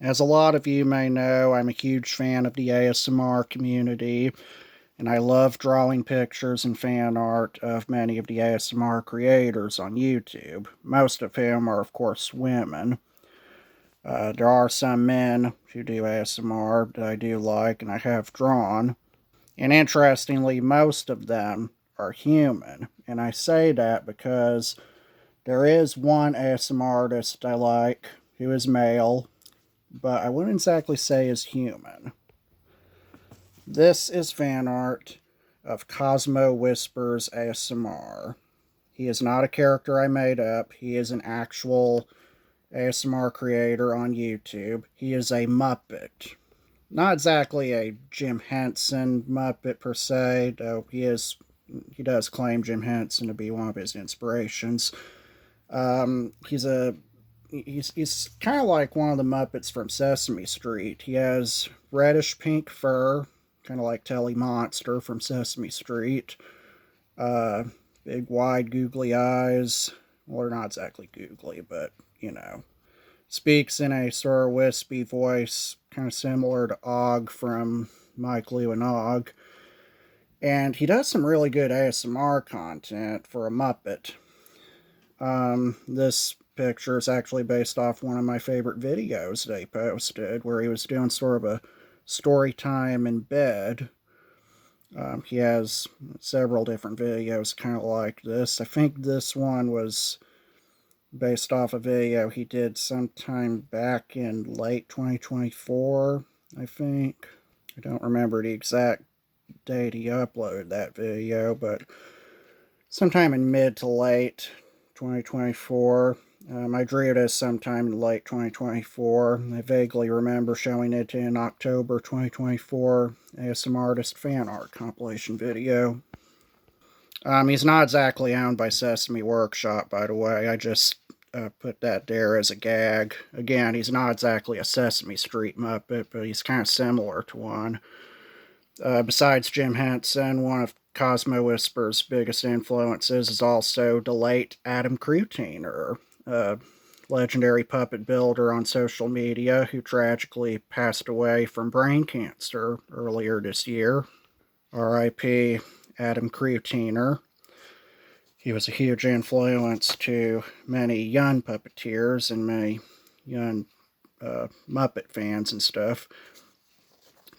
As a lot of you may know, I'm a huge fan of the ASMR community, and I love drawing pictures and fan art of many of the ASMR creators on YouTube, most of whom are, of course, women. There are some men who do ASMR that I do like and I have drawn, and interestingly, most of them are human. And I say that because there is one ASMR artist I like who is male, but I wouldn't exactly say is human. This is fan art of Cosmo Whispers ASMR. He is not a character I made up. He is an actual ASMR creator on YouTube. He is a Muppet. Not exactly a Jim Henson Muppet per se, though he does claim Jim Henson to be one of his inspirations. He's kind of like one of the Muppets from Sesame Street. He has reddish pink fur, kind of like Telly Monster from Sesame Street. Big wide googly eyes. Well, they're not exactly googly, but you know. Speaks in a sort of wispy voice, kind of similar to Og from Mike, Lou, and Og. And he does some really good ASMR content for a Muppet. This picture is actually based off one of my favorite videos they posted, where he was doing sort of a story time in bed. He has several different videos kind of like this. I think this one was based off a video he did sometime back in late 2024, I think. I don't remember the exact date he uploaded that video, but sometime in mid to late 2024. I drew it as sometime in late 2024. I vaguely remember showing it in October 2024 ASMRtist fan art compilation video. He's not exactly owned by Sesame Workshop, by the way. I just put that there as a gag. Again, he's not exactly a Sesame Street Muppet, but he's kind of similar to one. Besides Jim Henson, one of Cosmo Whisper's biggest influences is also the late Adam Crutiner, a legendary puppet builder on social media who tragically passed away from brain cancer earlier this year. R.I.P. Adam Crutiner. He was a huge influence to many young puppeteers and many young Muppet fans and stuff.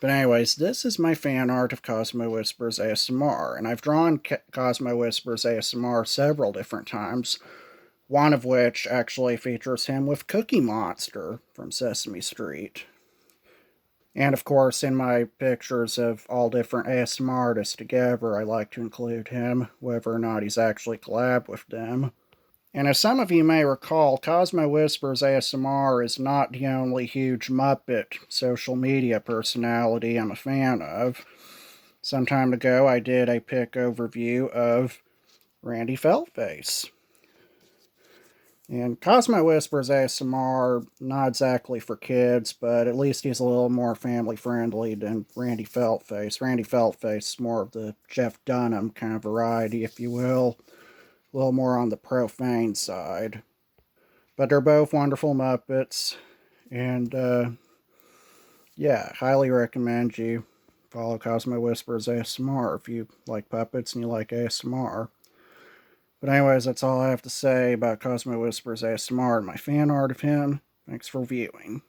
But anyways, this is my fan art of Cosmo Whispers ASMR, and I've drawn Cosmo Whispers ASMR several different times, one of which actually features him with Cookie Monster from Sesame Street. And of course, in my pictures of all different ASMR artists together, I like to include him, whether or not he's actually collabed with them. And as some of you may recall, Cosmo Whispers ASMR is not the only huge Muppet social media personality I'm a fan of. Some time ago, I did a Pic Overview of Randy Feltface. And Cosmo Whispers ASMR, not exactly for kids, but at least he's a little more family-friendly than Randy Feltface. Randy Feltface is more of the Jeff Dunham kind of variety, if you will. A little more on the profane side. But they're both wonderful Muppets. And, yeah, highly recommend you follow Cosmo Whispers ASMR if you like puppets and you like ASMR. But anyways, that's all I have to say about Cosmo Whispers ASMR and my fan art of him. Thanks for viewing.